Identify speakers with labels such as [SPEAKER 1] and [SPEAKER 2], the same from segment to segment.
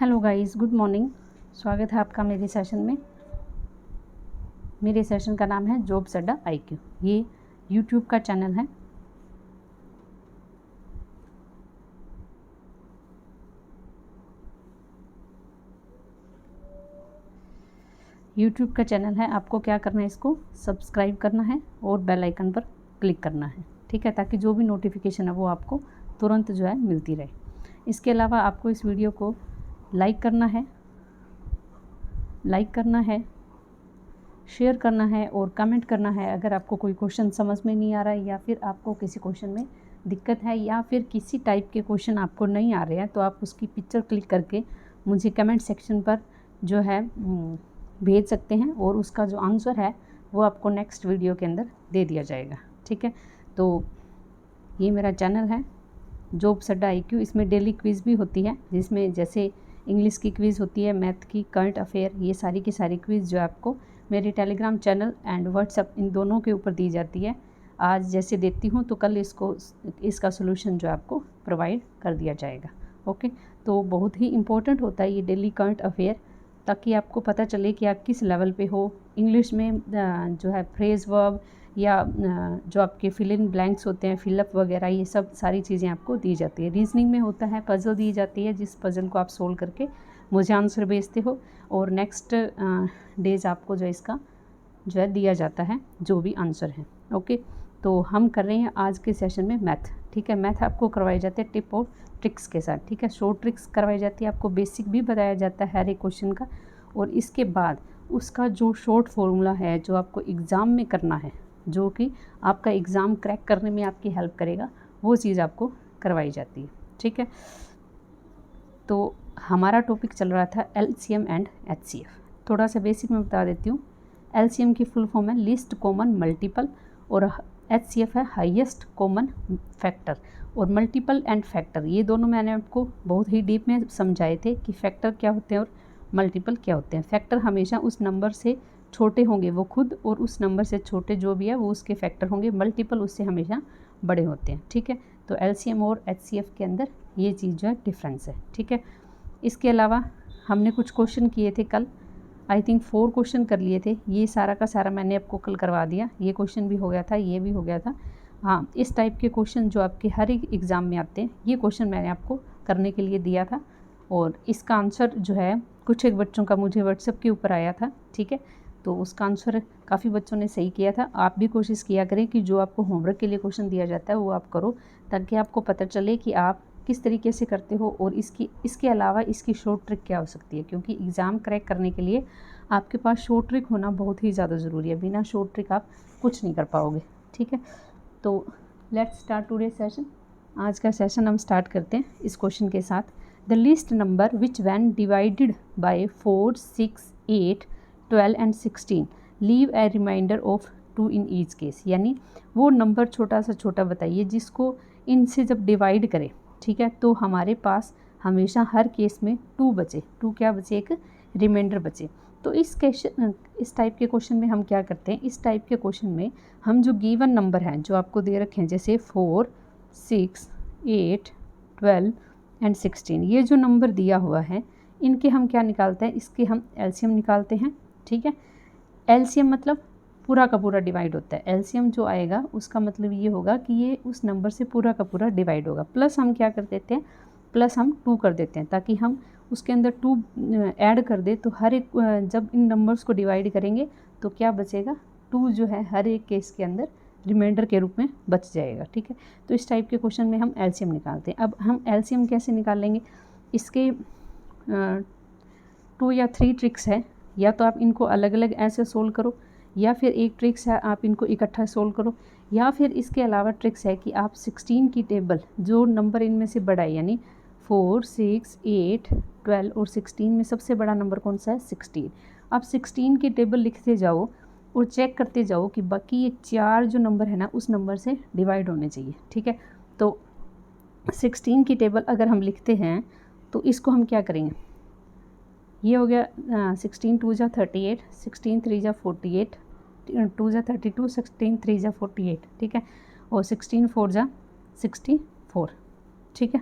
[SPEAKER 1] Hello guys, good morning. स्वागत है आपका मेरे सेशन में। मेरे सेशन का नाम है जॉब्स अड्डा IQ। ये यूट्यूब का चैनल है। यूट्यूब का चैनल है, आपको क्या करना है, इसको सब्सक्राइब करना है और बेल आइकन पर क्लिक करना है, ठीक है, ताकि जो भी नोटिफिकेशन है वो आपको तुरंत जो है मिलती रहे। इसके अलावा आपको इस वीडियो को लाइक करना है, शेयर करना है और कमेंट करना है। अगर आपको कोई क्वेश्चन समझ में नहीं आ रहा है या फिर आपको किसी क्वेश्चन में दिक्कत है या फिर किसी टाइप के क्वेश्चन आपको नहीं आ रहे हैं, तो आप उसकी पिक्चर क्लिक करके मुझे कमेंट सेक्शन पर जो है भेज सकते हैं और उसका जो आंसर है वो आपको नेक्स्ट वीडियो के अंदर दे दिया जाएगा, ठीक है। तो ये मेरा चैनल है जॉब्स अड्डा IQ। इसमें डेली क्विज़ भी होती है, जिसमें जैसे इंग्लिश की क्विज़ होती है, मैथ की, करंट अफेयर, ये सारी की सारी क्विज़ जो आपको मेरे टेलीग्राम चैनल एंड व्हाट्सएप इन दोनों के ऊपर दी जाती है। आज जैसे देती हूँ तो कल इसका सोल्यूशन जो आपको प्रोवाइड कर दिया जाएगा। ओके, तो बहुत ही इम्पोर्टेंट होता है ये डेली करंट अफेयर, ताकि आपको पता चले कि आप किस लेवल पे हो। इंग्लिश में जो है फ्रेज वर्ब या जो आपके फिल इन ब्लैंक्स होते हैं, फिलअप वगैरह, ये सब सारी चीज़ें आपको दी जाती है। रीजनिंग में होता है, पजल दी जाती है, जिस पजल को आप सोल्व करके मुझे आंसर भेजते हो और नेक्स्ट डेज आपको जो इसका जो है दिया जाता है जो भी आंसर है। ओके, तो हम कर रहे हैं आज के सेशन में मैथ, ठीक है। मैथ आपको करवाई जाती है टिप और ट्रिक्स के साथ, ठीक है। शॉर्ट ट्रिक्स करवाई जाती है, आपको बेसिक भी बताया जाता है हर एक क्वेश्चन का, और इसके बाद उसका जो शॉर्ट फॉर्मूला है जो आपको एग्ज़ाम में करना है, जो कि आपका एग्ज़ाम क्रैक करने में आपकी हेल्प करेगा, वो चीज़ आपको करवाई जाती है, ठीक है। तो हमारा टॉपिक चल रहा था LCM एंड HCF। थोड़ा सा बेसिक में बता देती हूँ। LCM की फुल फॉर्म है लीस्ट कॉमन मल्टीपल और HCF है हाईएस्ट कॉमन फैक्टर। और मल्टीपल एंड फैक्टर ये दोनों मैंने आपको बहुत ही डीप में समझाए थे कि फैक्टर क्या होते हैं और मल्टीपल क्या होते हैं। फैक्टर हमेशा उस नंबर से छोटे होंगे वो खुद, और उस नंबर से छोटे जो भी है वो उसके फैक्टर होंगे। मल्टीपल उससे हमेशा बड़े होते हैं, ठीक है। तो LCM और HCF के अंदर ये चीज़ जो है डिफरेंस है, ठीक है। इसके अलावा हमने कुछ क्वेश्चन किए थे कल, आई थिंक 4 क्वेश्चन कर लिए थे। ये सारा का सारा मैंने आपको कल करवा दिया। ये क्वेश्चन भी हो गया था, ये भी हो गया था। हाँ, इस टाइप के क्वेश्चन जो आपके हर एक एग्ज़ाम में आते हैं, ये क्वेश्चन मैंने आपको करने के लिए दिया था, और इसका आंसर जो है कुछ एक बच्चों का मुझे व्हाट्सएप के ऊपर आया था, ठीक है। तो उसका आंसर काफ़ी बच्चों ने सही किया था। आप भी कोशिश किया करें कि जो आपको होमवर्क के लिए क्वेश्चन दिया जाता है वो आप करो, ताकि आपको पता चले कि आप किस तरीके से करते हो और इसके अलावा इसकी शॉर्ट ट्रिक क्या हो सकती है, क्योंकि एग्ज़ाम क्रैक करने के लिए आपके पास शॉर्ट ट्रिक होना बहुत ही ज़्यादा ज़रूरी है। बिना शॉर्ट ट्रिक आप कुछ नहीं कर पाओगे, ठीक है। तो लेट्स स्टार्ट टुडे सेशन। आज का सेशन हम स्टार्ट करते हैं इस क्वेश्चन के साथ। The least number which when divided by 4, 6, 8, 12 and 16 leave a remainder of 2 in each case. यानी वो नंबर छोटा सा छोटा बताइए जिसको इनसे जब डिवाइड करें, ठीक है, तो हमारे पास हमेशा हर केस में 2 बचे। 2 क्या बचे? एक रिमाइंडर बचे। तो इस टाइप के क्वेश्चन में हम क्या करते हैं, इस टाइप के क्वेश्चन में हम जो गिवन नंबर हैं जो आपको दे रखे हैं, जैसे 4, 6, 8, 12 एंड 16, ये जो नंबर दिया हुआ है इनके हम क्या निकालते हैं, इसके हम LCM निकालते हैं, ठीक है। LCM मतलब पूरा का पूरा डिवाइड होता है। LCM जो आएगा उसका मतलब ये होगा कि ये उस नंबर से पूरा का पूरा डिवाइड होगा। प्लस हम क्या कर देते हैं, प्लस हम 2 कर देते हैं, ताकि हम उसके अंदर 2 ऐड कर दे, तो हर एक जब इन नंबर्स को डिवाइड करेंगे तो क्या बचेगा, 2 जो है हर एक केस के अंदर रिमाइंडर के रूप में बच जाएगा, ठीक है। तो इस टाइप के क्वेश्चन में हम LCM निकालते हैं। अब हम LCM कैसे निकालेंगे, इसके 2 या 3 ट्रिक्स है। या तो आप इनको अलग अलग ऐसे सोल्व करो, या फिर एक ट्रिक्स है आप इनको इकट्ठा सोल्व करो, या फिर इसके अलावा ट्रिक्स है कि आप 16 की टेबल, जो नंबर इनमें से बड़ा है, यानी 4, 6, 8, 12 और 16 में सबसे बड़ा नंबर कौन सा है, 16। आप 16 की टेबल लिखते जाओ और चेक करते जाओ कि बाकी ये 4 जो नंबर है ना उस नंबर से डिवाइड होने चाहिए, ठीक है। तो 16 की टेबल अगर हम लिखते हैं तो इसको हम क्या करेंगे, ये हो गया 16 2 जा 38, 16 3 जा 48, 2 जा 32, 16 3 जा 48, ठीक है, और 16 4 जा 64, ठीक है।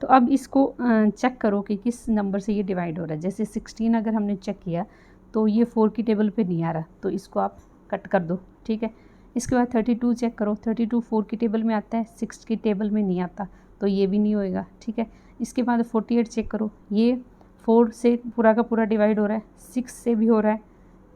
[SPEAKER 1] तो अब इसको चेक करो कि किस नंबर से ये डिवाइड हो रहा है। जैसे 16 अगर हमने चेक किया तो ये 4 की टेबल पे नहीं आ रहा, तो इसको आप कट कर दो, ठीक है। इसके बाद 32 चेक करो, 32 4 की टेबल में आता है, 6 की टेबल में नहीं आता, तो ये भी नहीं होएगा, ठीक है। इसके बाद 48 चेक करो, ये 4 से पूरा का पूरा डिवाइड हो रहा है, 6 से भी हो रहा है,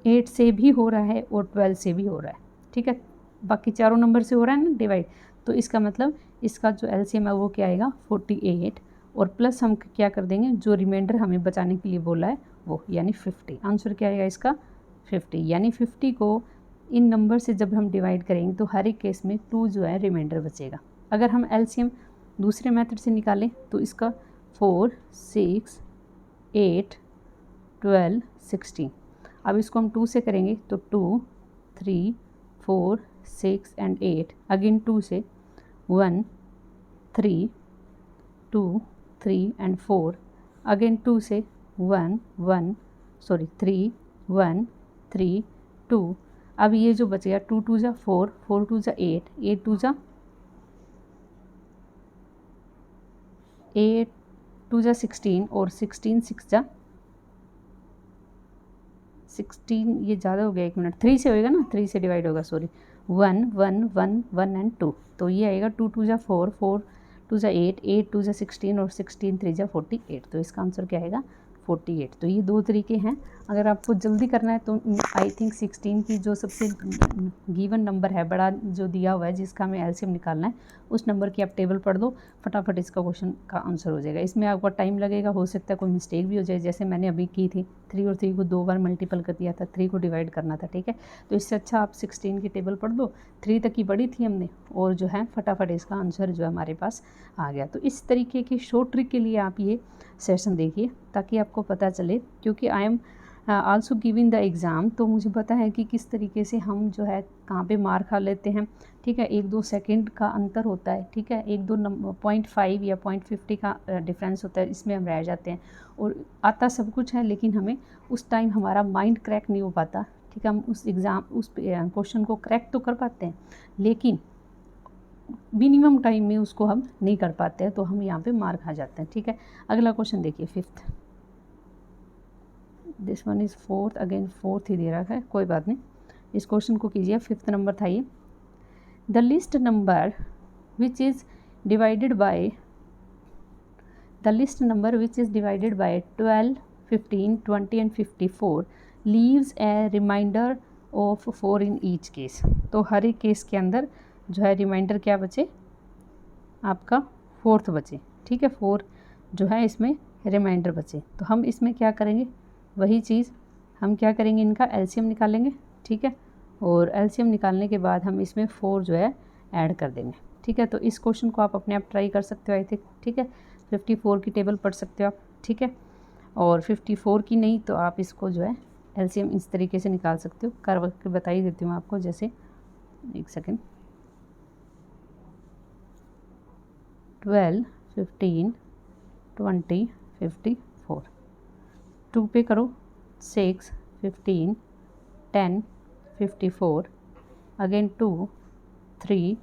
[SPEAKER 1] 8 से भी हो रहा है और 12 से भी हो रहा है, ठीक है। बाकी चारों नंबर से हो रहा है ना डिवाइड, तो इसका मतलब इसका जो एलसीएम है वो क्या आएगा 48, और प्लस हम क्या कर देंगे, जो रिमाइंडर हमें बचाने के लिए बोला है वो, यानी 50। आंसर क्या आएगा इसका 50, यानी 50 को इन नंबर से जब हम डिवाइड करेंगे तो हर एक केस में 2 जो है रिमाइंडर बचेगा। अगर हम एलसीएम दूसरे मेथड से निकालें तो इसका 4, 6, 8, 12, 16। अब इसको हम 2 से करेंगे तो 2, 3, 4, 6 एंड 8, अगेन 2 से 1, 3, 2, 3 एंड 4, अगेन 2 से 1, 3, 1, 3, 2। अब ये जो बचेगा 2 2 जा 4, 4 2 जा 8, 8 2 जा 8 2 जा 16 और 16 6 जा 16, ये ज़्यादा हो गया, 1 मिनट, 3 से होएगा ना, 3 से डिवाइड होगा, सॉरी, 1 1 1 1 एंड 2, तो ये आएगा 2 2 जा 4, 4 2 जा 8, 8 2 जा 16 और 16 3 जा 48, तो इसका आंसर क्या आएगा 48। तो ये दो तरीके हैं। अगर आपको जल्दी करना है तो आई थिंक 16 की जो सबसे गिवन नंबर है, बड़ा जो दिया हुआ है जिसका हमें एलसीएम निकालना है, उस नंबर की आप टेबल पढ़ दो, फटाफट इसका क्वेश्चन का आंसर हो जाएगा। इसमें आपका टाइम लगेगा, हो सकता है कोई मिस्टेक भी हो जाए, जैसे मैंने अभी की थी, 3 और 3 को 2 बार मल्टीपल कर दिया था, 3 को डिवाइड करना था, ठीक है। तो इससे अच्छा आप 16 की टेबल पढ़ दो, 3 तक की पढ़ी थी हमने, और जो है फटाफट इसका आंसर जो है हमारे पास आ गया। तो इस तरीके की शॉर्ट ट्रिक के लिए आप ये सेशन देखिए ताकि आपको पता चले, क्योंकि I am also giving the exam, तो मुझे पता है कि किस तरीके से हम जो है कहाँ पे मार खा लेते हैं, ठीक है। 1-2 सेकंड का अंतर होता है, ठीक है, 1-2 0.5 या 0.50 का डिफरेंस होता है, इसमें हम रह जाते हैं। और आता सब कुछ है, लेकिन हमें उस टाइम हमारा माइंड क्रैक नहीं हो पाता, ठीक है। हम उस क्वेश्चन को क्रैक तो कर पाते हैं, लेकिन मिनिमम टाइम में उसको हम नहीं कर पाते हैं, तो हम यहाँ पे मार खा जाते हैं, ठीक है। अगला क्वेश्चन देखिए 5th, this one is 4th, again 4th ही दे रखा है, कोई बात नहीं, इस क्वेश्चन को कीजिए। 5th नंबर था ये, the least number which is divided by 12, 15, 20 and 54 leaves a remainder of 4 in each case. तो हर एक केस के अंदर जो है रिमाइंडर क्या बचे, आपका 4th बचे, ठीक है, 4 जो है इसमें रिमाइंडर बचे। तो हम इसमें क्या करेंगे, वही चीज़ हम क्या करेंगे, इनका एलसीएम निकालेंगे, ठीक है, और एलसीएम निकालने के बाद हम इसमें 4 जो है ऐड कर देंगे, ठीक है। तो इस क्वेश्चन को आप अपने आप ट्राई कर सकते हो, आई थिंक, ठीक है। 54 की टेबल पढ़ सकते हो आप, ठीक है, और 54 की नहीं तो आप इसको जो है एलसीएम इस तरीके से निकाल सकते हो, कर के बता ही देती हूँ आपको। जैसे एक सेकेंड, 12, 15, 20, 54, 2 पे करो, 6, 15, 10, 54, अगेन 2, 3,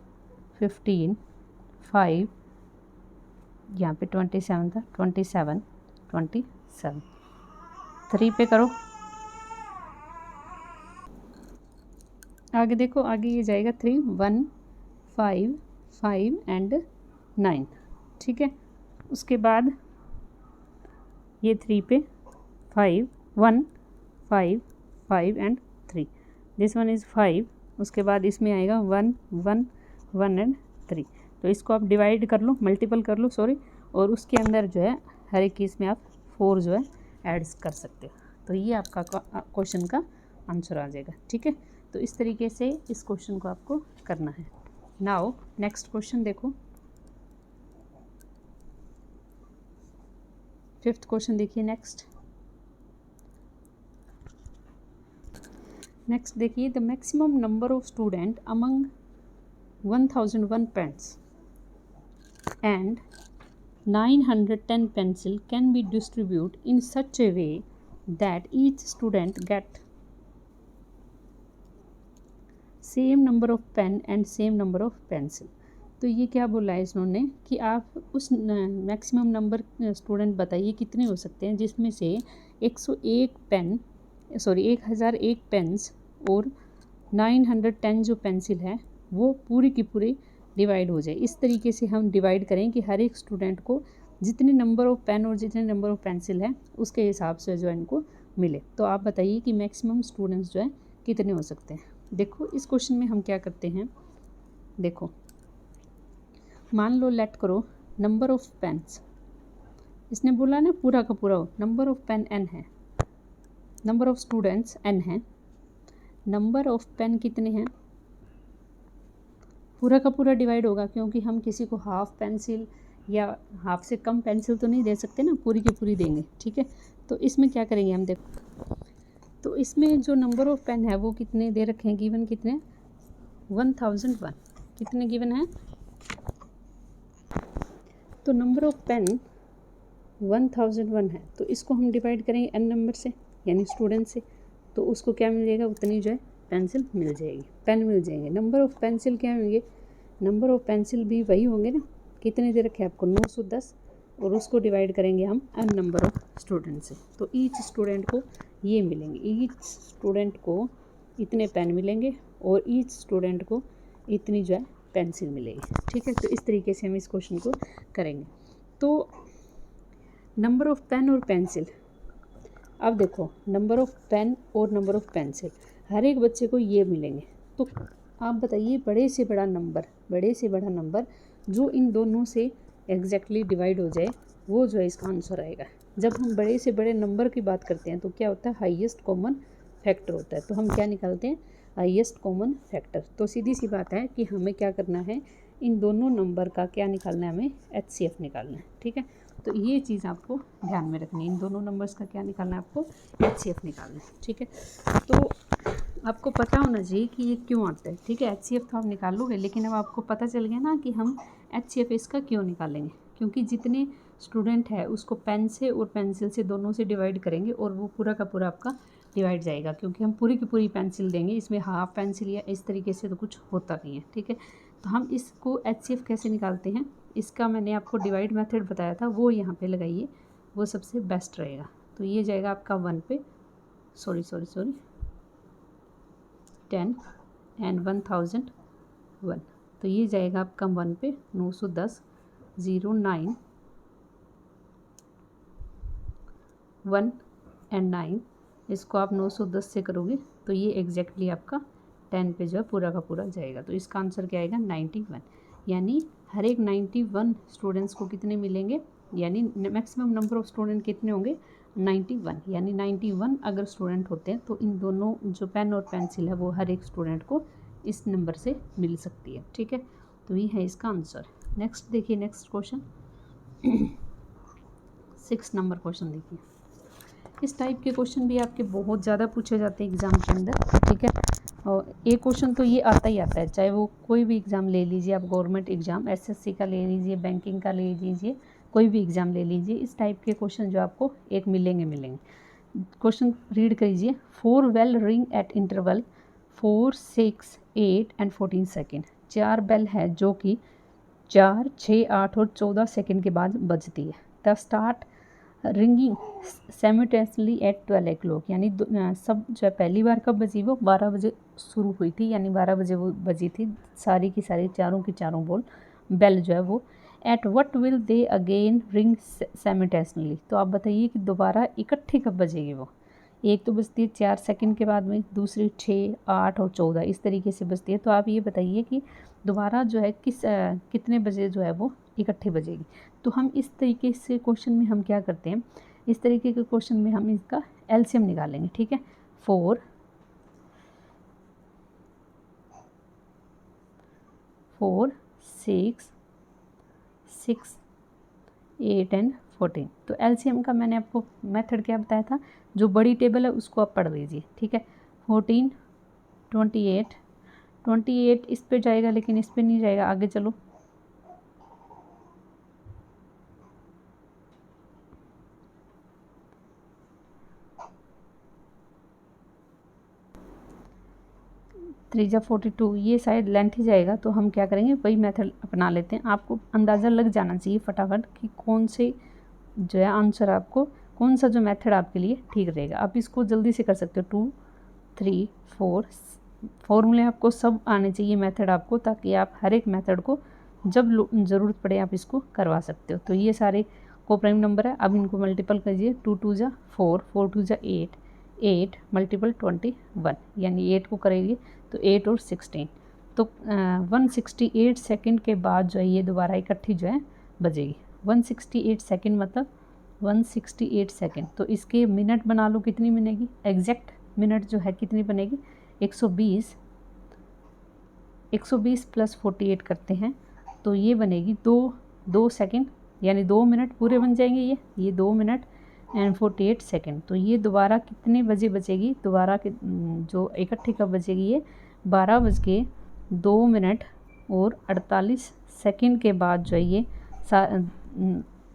[SPEAKER 1] 15, 5, यहाँ पे 27 था, 27, 27, 3 पे करो, आगे देखो, आगे ये जाएगा 3, 1, 5, 5 एंड 9, ठीक है। उसके बाद ये 3 पे 5, 1, 5, 5 एंड 3, दिस वन इज़ 5, उसके बाद इसमें आएगा 1, 1, 1 एंड 3। तो इसको आप डिवाइड कर लो, मल्टीपल कर लो, सॉरी, और उसके अंदर जो है हर एक केस में आप 4 जो है ऐड कर सकते हो। तो ये आपका क्वेश्चन का आंसर आ जाएगा, ठीक है। तो इस तरीके से इस क्वेश्चन को आपको करना है। नाउ नेक्स्ट क्वेश्चन देखो, 5th क्वेश्चन देखिए। नेक्स्ट देखिए, the maximum number of student among 1001 pens and 910 pencil can be distributed in such a way that each student get same number of pen and same number of pencil। तो तो ये क्या बोला है इन्होंने कि आप उस मैक्सिमम नंबर स्टूडेंट बताइए कितने हो सकते हैं जिसमें से 1001 पेन्स और 910 जो पेंसिल है वो पूरी की पूरी डिवाइड हो जाए। इस तरीके से हम डिवाइड करें कि हर एक स्टूडेंट को जितने नंबर ऑफ़ पेन और जितने नंबर ऑफ़ पेंसिल है उसके हिसाब से जो है इनको मिले। तो आप बताइए कि मैक्सिमम स्टूडेंट्स जो है कितने हो सकते हैं। देखो इस क्वेश्चन में हम क्या करते हैं, देखो मान लो लेट करो नंबर ऑफ़ पेन्स, इसने बोला ना पूरा का पूरा हो, नंबर ऑफ़ पेन n है, नंबर ऑफ़ स्टूडेंट्स n है, नंबर ऑफ़ पेन कितने हैं, पूरा का पूरा डिवाइड होगा क्योंकि हम किसी को हाफ पेंसिल या हाफ से कम पेंसिल तो नहीं दे सकते ना, पूरी की पूरी देंगे। ठीक है, तो इसमें क्या करेंगे हम, देखो तो इसमें जो नंबर ऑफ़ पेन है वो कितने दे रखे हैं, गिवन कितने 1001, कितने गिवन है, तो नंबर ऑफ़ पेन 1001 है, तो इसको हम डिवाइड करेंगे n नंबर से यानी स्टूडेंट से, तो उसको क्या मिलेगा, उतनी जो है पेंसिल मिल जाएगी, पेन मिल जाएंगे। नंबर ऑफ़ पेंसिल क्या होंगे, नंबर ऑफ़ पेंसिल भी वही होंगे ना, कितने दे रखे हैं आपको 910, और उसको डिवाइड करेंगे हम n नंबर ऑफ़ स्टूडेंट से, तो ईच स्टूडेंट को ये मिलेंगे, ईच स्टूडेंट को इतने पेन मिलेंगे और ईच स्टूडेंट को इतनी जो है पेंसिल मिलेगी। ठीक है, तो इस तरीके से हम इस क्वेश्चन को करेंगे। तो नंबर ऑफ़ पेन और पेंसिल, अब देखो नंबर ऑफ़ पेन और नंबर ऑफ़ पेंसिल हर एक बच्चे को ये मिलेंगे, तो आप बताइए बड़े से बड़ा नंबर जो इन दोनों से एग्जैक्टली डिवाइड हो जाए वो जो है इसका आंसर आएगा। जब हम बड़े से बड़े नंबर की बात करते हैं तो क्या होता है, हाईएस्ट कॉमन फैक्टर होता है, तो हम क्या निकालते हैं, हाईएस्ट कॉमन फैक्टर। तो सीधी सी बात है कि हमें क्या करना है, इन दोनों नंबर का क्या निकालना है, हमें HCF निकालना है। ठीक है, तो ये चीज़ आपको ध्यान में रखनी है, इन दोनों नंबर्स का क्या निकालना है, आपको HCF निकालना है। ठीक है, तो आपको पता होना चाहिए कि ये क्यों आता है। ठीक है, HCF तो आप निकाल लोगे, लेकिन अब आपको पता चल गया ना कि हम HCF इसका क्यों निकालेंगे, क्योंकि जितने स्टूडेंट है उसको पेन से और पेंसिल से दोनों से डिवाइड करेंगे और वो पूरा का पूरा आपका डिवाइड जाएगा, क्योंकि हम पूरी की पूरी पेंसिल देंगे, इसमें हाफ पेंसिल या इस तरीके से तो कुछ होता नहीं है। ठीक है, तो हम इसको HCF कैसे निकालते हैं, इसका मैंने आपको डिवाइड मेथड बताया था, वो यहाँ पे लगाइए, वो सबसे बेस्ट रहेगा। तो ये जाएगा आपका 1 पे 10 एंड 1001, तो ये जाएगा आपका 1 पे 910 09 1 एंड 9, इसको आप 910 से करोगे तो ये एग्जैक्टली आपका 10 पे जो है पूरा का पूरा जाएगा। तो इसका आंसर क्या आएगा 91, यानी हर एक 91 स्टूडेंट्स को कितने मिलेंगे, यानी मैक्सिमम नंबर ऑफ़ स्टूडेंट कितने होंगे 91, यानी 91 अगर स्टूडेंट होते हैं तो इन दोनों जो पेन और पेंसिल है वो हर एक स्टूडेंट को इस नंबर से मिल सकती है। ठीक है, तो ये है इसका आंसर। नेक्स्ट देखिए, नेक्स्ट क्वेश्चन 6 नंबर क्वेश्चन देखिए। इस टाइप के क्वेश्चन भी आपके बहुत ज़्यादा पूछे जाते हैं एग्ज़ाम के अंदर। ठीक है, और एक क्वेश्चन तो ये आता ही आता है, चाहे वो कोई भी एग्ज़ाम ले लीजिए आप, गवर्नमेंट एग्ज़ाम SSC का ले लीजिए, बैंकिंग का ले लीजिए, कोई भी एग्ज़ाम ले लीजिए, इस टाइप के क्वेश्चन जो आपको एक मिलेंगे। क्वेश्चन रीड करिए, 4 bell ring at interval 4, 6, 8 and 14 second, 4 bell है जो कि 4, 6, 8 और 14 सेकेंड के बाद बजती है। The start ringing simultaneously eight 12 o'clock, यानी सब जो है पहली बार कब बजी, वो 12 बजे शुरू हुई थी, यानी 12 बजे वो बजी थी, सारी की सारी चारों की चारों बेल जो है वो। At what will they again ring simultaneously, तो आप बताइए कि दोबारा इकट्ठी कब बजेगी वो। एक तो बजती है 4 सेकंड के बाद में, दूसरी 6, 8 और 14 इस तरीके से बजती है। तो आप ये बताइए कि दोबारा जो है कितने बजे जो है वो इकट्ठे बजेगी। तो हम इस तरीके से क्वेश्चन में हम क्या करते हैं, इस तरीके के क्वेश्चन में हम इसका एलसीएम निकालेंगे। ठीक है, 4, 6, 8 एंड 14। तो एलसीएम का मैंने आपको मेथड क्या बताया था, जो बड़ी टेबल है उसको आप पढ़ लीजिए। ठीक है, 14, 28 इस पे जाएगा, लेकिन इस पे नहीं जाएगा, आगे चलो। 3 जा 42, ये शायद लेंथ ही जाएगा, तो हम क्या करेंगे वही मेथड अपना लेते हैं। आपको अंदाज़ा लग जाना चाहिए फटाफट कि कौन से जो है आंसर आपको, कौन सा जो मेथड आपके लिए ठीक रहेगा। आप इसको जल्दी से कर सकते हो। 2 3 4 फॉर्मूले आपको सब आने चाहिए मेथड आपको, ताकि आप हर एक मेथड को जब ज़रूरत पड़े आप इसको करवा सकते हो। तो ये सारे को प्राइम नंबर है। अब इनको मल्टीपल कीजिए। 2 2 जा 4, 4 2 जा 8, 8 मल्टीपल 21, यानी 8 को करेंगे तो 8 और 16, तो 168 सेकंड के बाद जो है ये दोबारा इकट्ठी जो है बजेगी। 168 सेकंड मतलब 168 सेकंड, तो इसके मिनट बना लो कितनी बनेगी, एग्जैक्ट मिनट जो है कितनी बनेगी 120 प्लस 48 करते हैं तो ये बनेगी 2 सेकंड, यानी 2 मिनट पूरे बन जाएंगे ये 2 मिनट एंड 48 सेकंड। तो ये दोबारा कितने बजे बचेगी, दोबारा जो इकट्ठी कब बचेगी, ये 12:02 और 48 सेकंड के बाद जो है ये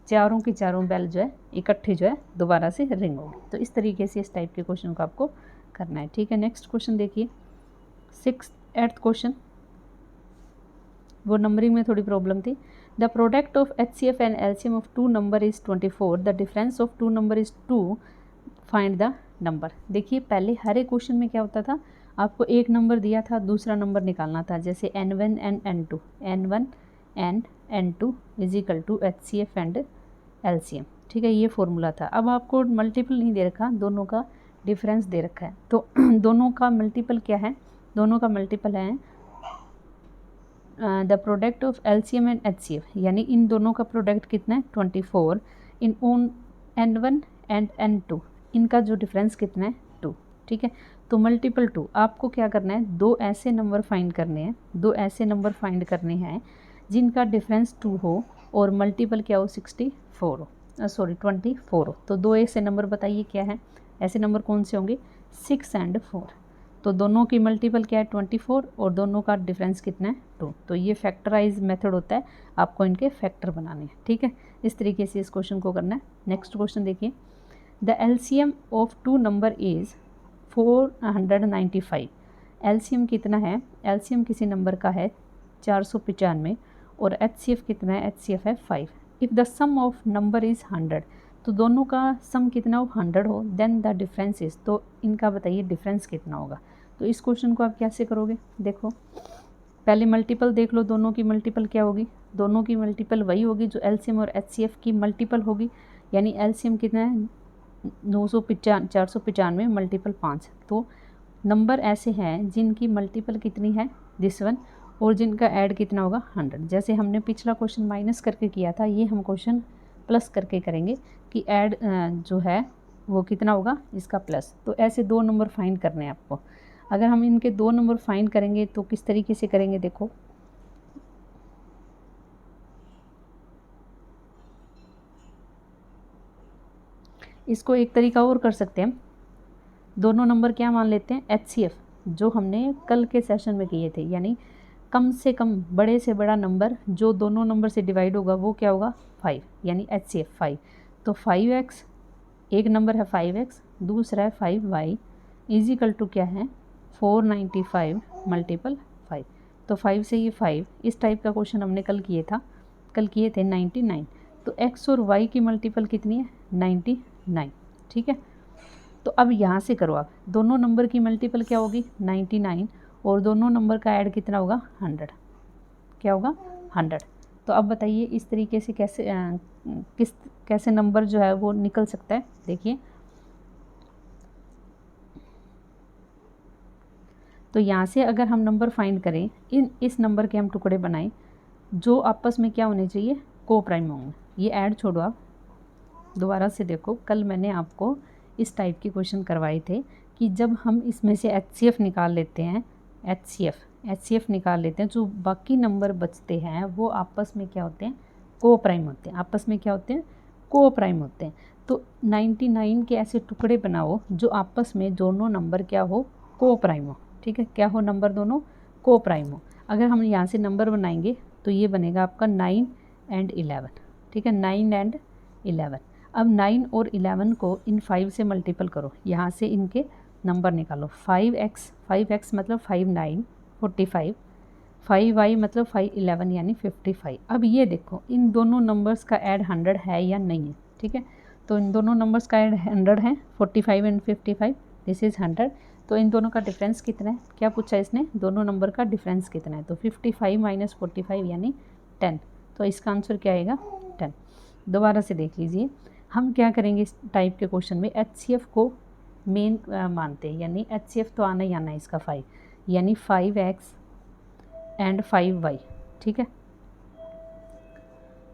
[SPEAKER 1] चारों की चारों बेल जो है इकट्ठी जो है दोबारा से रिंग होगी। तो इस तरीके से इस टाइप के क्वेश्चन को आपको करना है। ठीक है, नेक्स्ट क्वेश्चन देखिए 8th क्वेश्चन, वो नंबरिंग में थोड़ी प्रॉब्लम थी। The product of HCF and LCM of 2 number is 24, the difference of 2 number is 2, find the number. देखिए पहले हर एक क्वेश्चन में क्या होता था, आपको एक नंबर दिया था, दूसरा नंबर निकालना था, जैसे N1 and N2, N1 and N2 is equal to HCF and LCM। ठीक है, ये फॉर्मूला था। अब आपको मल्टीपल नहीं दे रखा, दोनों का डिफरेंस दे रखा है। तो दोनों का मल्टीपल क्या है, दोनों का मल्टीपल है the product of LCM and HCF, यानी इन दोनों का प्रोडक्ट कितना है 24, इन N1 एंड N2 इनका जो डिफरेंस कितना है 2। ठीक है, तो मल्टीपल 2 आपको क्या करना है, दो ऐसे नंबर फाइंड करने हैं, दो ऐसे नंबर फाइंड करने हैं जिनका डिफरेंस 2 हो और मल्टीपल क्या हो 24 हो, 24 हो। तो दो ऐसे नंबर बताइए क्या है, ऐसे नंबर कौन से होंगे 6 एंड 4। तो दोनों की मल्टीपल क्या है 24 और दोनों का डिफरेंस कितना है 2। तो ये फैक्टराइज मेथड होता है, आपको इनके फैक्टर बनाने हैं। ठीक है, इस तरीके से इस क्वेश्चन को करना है। नेक्स्ट क्वेश्चन देखिए, the LCM of 2 number is 495। LCM कितना है, LCM किसी नंबर का है 495 और HCF कितना है, HCF है 5। If the sum of number is 100, तो दोनों का सम कितना हो 100 हो, देन द डिफरेंस इज़, तो इनका बताइए डिफरेंस कितना होगा। तो इस क्वेश्चन को आप कैसे करोगे, देखो पहले मल्टीपल देख लो, दोनों की मल्टीपल क्या होगी, दोनों की मल्टीपल वही होगी जो LCM और HCF की मल्टीपल होगी, यानी LCM कितना है 495 मल्टीपल 5। तो नंबर ऐसे हैं जिनकी मल्टीपल कितनी है दिस वन, और जिनका ऐड कितना होगा 100। जैसे हमने पिछला क्वेश्चन माइनस करके किया था, ये हम क्वेश्चन प्लस करके करेंगे कि ऐड जो है वो कितना होगा इसका प्लस। तो ऐसे दो नंबर फाइंड करने हैं आपको। अगर हम इनके दो नंबर फाइंड करेंगे तो किस तरीके से करेंगे, देखो इसको एक तरीका और कर सकते हैं, दोनों नंबर क्या मान लेते हैं HCF, जो हमने कल के सेशन में किए थे, यानी कम से कम बड़े से बड़ा नंबर जो दोनों नंबर से डिवाइड होगा वो क्या होगा 5, यानी HCF 5। तो 5x, एक नंबर है 5x, दूसरा है 5y इज इक्वल टू क्या है 495 मल्टीपल 5। तो 5 से ये 5, इस टाइप का क्वेश्चन हमने कल किए थे 99। तो x और y की मल्टीपल कितनी है 99। ठीक है, तो अब यहाँ से करो आप, दोनों नंबर की मल्टीपल क्या होगी 99 और दोनों नंबर का ऐड कितना होगा 100, क्या होगा 100। तो अब बताइए इस तरीके से कैसे नंबर जो है वो निकल सकता है। देखिए तो यहाँ से अगर हम नंबर फाइंड करें, इस नंबर के हम टुकड़े बनाएं जो आपस में क्या होने चाहिए को प्राइम होंगे। ये ऐड छोड़ो, आप दोबारा से देखो, कल मैंने आपको इस टाइप के क्वेश्चन करवाए थे कि जब हम इसमें से HCF निकाल लेते हैं, HCF निकाल लेते हैं, जो बाकी नंबर बचते हैं वो आपस में क्या होते हैं को प्राइम होते हैं, आपस में क्या होते हैं को प्राइम होते हैं। तो 99 के ऐसे टुकड़े बनाओ जो आपस में दोनों नंबर क्या हो को प्राइम हो। ठीक है, क्या हो नंबर दोनों को प्राइम हो। अगर हम यहाँ से नंबर बनाएंगे तो ये बनेगा आपका 9 एंड 11। ठीक है, 9 एंड 11। अब 9 और 11 को इन 5 से मल्टीपल करो, यहाँ से इनके नंबर निकालो। 5x मतलब 5 9 45, 5y मतलब 5 11 यानी 55। अब ये देखो इन दोनों नंबर्स का ऐड 100 है या नहीं है, ठीक है। तो इन दोनों नंबर्स का ऐड 100 है, 45 एंड 55, दिस इज़ 100। तो इन दोनों का डिफरेंस कितना है, क्या पूछा इसने, दोनों नंबर का डिफरेंस कितना है। तो 55 माइनस 45 यानी 10। तो इसका आंसर क्या आएगा, 10। दोबारा से देख लीजिए, हम क्या करेंगे इस टाइप के क्वेश्चन में, HCF को मेन मानते हैं, यानी HCF तो आना ही आना है इसका 5, यानी 5x एंड 5y, ठीक है।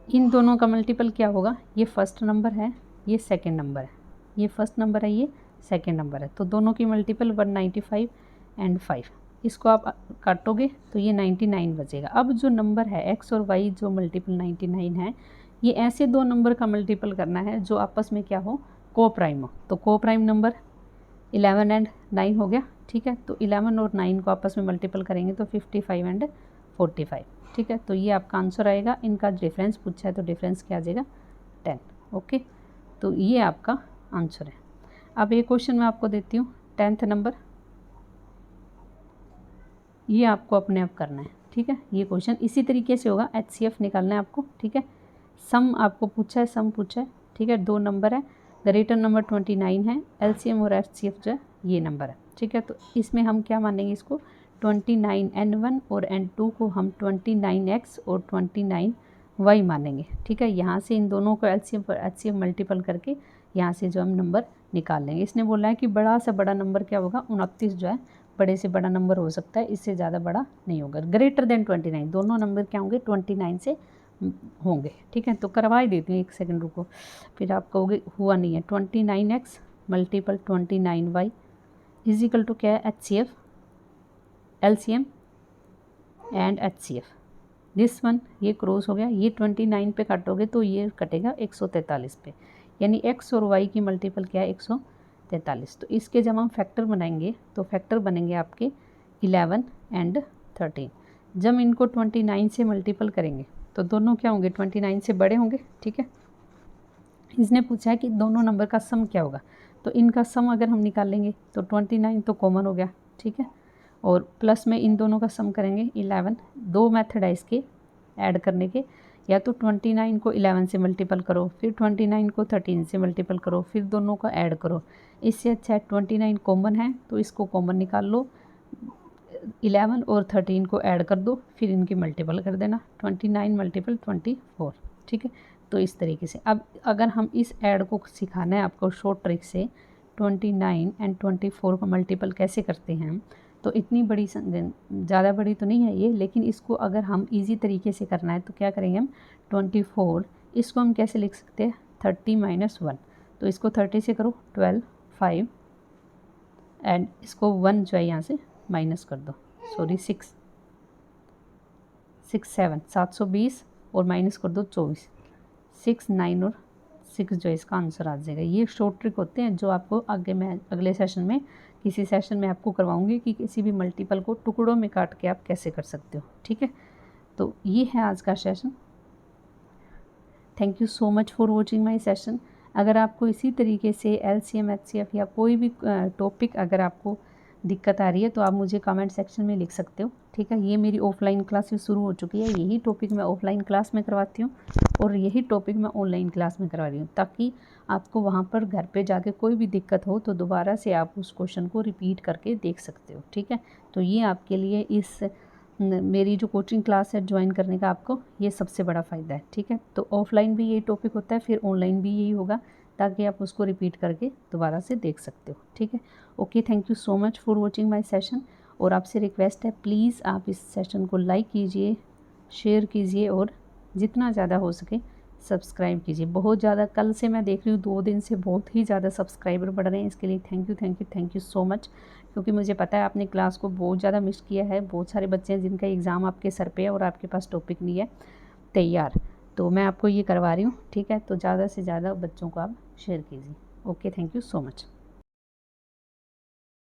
[SPEAKER 1] इन दोनों का मल्टीपल क्या होगा, ये फर्स्ट नंबर है, ये सेकंड नंबर है, ये फर्स्ट नंबर है, ये सेकंड नंबर है। तो दोनों की मल्टीपल 195 एंड 5, इसको आप काटोगे तो ये 99 बचेगा। अब जो नंबर है x और y जो मल्टीपल 99 है, ये ऐसे दो नंबर का मल्टीपल करना है जो आपस में क्या हो, को प्राइम हो। तो को प्राइम नंबर 11 एंड 9 हो गया, ठीक है। तो 11 और 9 को आपस में मल्टीपल करेंगे तो 55 एंड 45, ठीक है। तो ये आपका आंसर आएगा। इनका डिफरेंस पूछा है तो डिफरेंस क्या आ जाएगा, 10। ओके, तो ये आपका आंसर है। अब एक क्वेश्चन मैं आपको देती हूँ 10th नंबर, ये आपको अपने आप करना है, ठीक है। ये क्वेश्चन इसी तरीके से होगा, HCF निकालना है आपको, ठीक है। सम आपको पूछा है, सम पूछा है, ठीक है। दो नंबर है, ग्रेटर नंबर 29 है, LCM और HCF जो है ये नंबर है, ठीक है। तो इसमें हम क्या मानेंगे, इसको 29 N1 और N2 को हम 29x और 29y मानेंगे, ठीक है। यहाँ से इन दोनों को LCM और HCF मल्टीपल करके यहाँ से जो हम नंबर निकाल लेंगे। इसने बोला है कि बड़ा से बड़ा नंबर क्या होगा, 29 जो है बड़े से बड़ा नंबर हो सकता है, इससे ज़्यादा बड़ा नहीं होगा। ग्रेटर देन 29, दोनों नंबर क्या होंगे, 29 से होंगे, ठीक है। तो करवा ही देती हूँ, एक सेकंड रुको, फिर आप कहोगे हुआ नहीं है। 29x multiple 29y is equal to क्या है, HCF LCM and HCF। This one ये क्रॉस हो गया, ये 29 पे काटोगे तो ये कटेगा 143 पे, यानी x और y की मल्टीपल क्या है, 143। तो इसके जब हम फैक्टर बनाएंगे तो फैक्टर बनेंगे आपके 11 एंड 13। जब इनको 29 से मल्टीपल करेंगे तो दोनों क्या होंगे, 29 से बड़े होंगे, ठीक है। इसने पूछा है कि दोनों नंबर का सम क्या होगा, तो इनका सम अगर हम निकालेंगे तो 29 तो कॉमन हो गया, ठीक है। और प्लस में इन दोनों का सम करेंगे 11। दो मेथड है इसके ऐड करने के, या तो 29 को 11 से मल्टीपल करो, फिर 29 को 13 से मल्टीपल करो, फिर दोनों का ऐड करो। इससे अच्छा है 29 कॉमन है तो इसको कॉमन निकाल लो, 11 और 13 को ऐड कर दो, फिर इनकी मल्टीपल कर देना, 29 मल्टीपल 24, ठीक है। तो इस तरीके से अब अगर हम इस ऐड को सिखाना है आपको शॉर्ट ट्रिक से, 29 एंड 24 को मल्टीपल कैसे करते हैं, तो इतनी बड़ी ज़्यादा बड़ी तो नहीं है ये, लेकिन इसको अगर हम इजी तरीके से करना है तो क्या करेंगे हम, 24 इसको हम कैसे लिख सकते हैं, 30 - 1। तो इसको 30 से करो, 12 5 एंड इसको 1 जो है यहाँ से माइनस कर दो, सॉरी 6 7 720 और माइनस कर दो 24, 6 9 और 6 जो इसका आंसर आ जाएगा। ये शॉर्ट ट्रिक होते हैं जो आपको आगे मैं अगले सेशन में किसी सेशन में आपको करवाऊंगी कि किसी भी मल्टीपल को टुकड़ों में काट के आप कैसे कर सकते हो, ठीक है। तो ये है आज का session. Thank you so much for watching my session. अगर आपको इसी तरीके से LCM HCF या कोई भी टॉपिक अगर आपको दिक्कत आ रही है तो आप मुझे कमेंट सेक्शन में लिख सकते हो, ठीक है। ये मेरी ऑफलाइन क्लासेस शुरू हो चुकी है, यही टॉपिक मैं ऑफलाइन क्लास में करवाती हूँ और यही टॉपिक मैं ऑनलाइन क्लास में करवा रही हूँ, ताकि आपको वहाँ पर घर पे जाके कोई भी दिक्कत हो तो दोबारा से आप उस क्वेश्चन को रिपीट करके देख सकते हो, ठीक है। तो ये आपके लिए इस मेरी जो कोचिंग क्लास है ज्वाइन करने का आपको ये सबसे बड़ा फ़ायदा है, ठीक है। तो ऑफलाइन भी यही टॉपिक होता है, फिर ऑनलाइन भी यही होगा, ताकि आप उसको रिपीट करके दोबारा से देख सकते हो, ठीक है। Okay, thank you so much for watching my session. और आपसे रिक्वेस्ट है प्लीज़ आप इस सेशन को लाइक कीजिए, शेयर कीजिए और जितना ज़्यादा हो सके सब्सक्राइब कीजिए। बहुत ज़्यादा कल से मैं देख रही हूँ 2 दिन से बहुत ही ज़्यादा सब्सक्राइबर बढ़ रहे हैं, इसके लिए थैंक यू सो मच। क्योंकि मुझे पता है आपने क्लास को बहुत ज़्यादा मिस किया है, बहुत सारे बच्चे हैं जिनका एग्ज़ाम आपके सर पे है और आपके पास टॉपिक नहीं है तैयार, तो मैं आपको ये करवा रही हूँ, ठीक है। तो ज़्यादा से ज़्यादा बच्चों को आप शेयर कीजिए। Okay, thank you so much.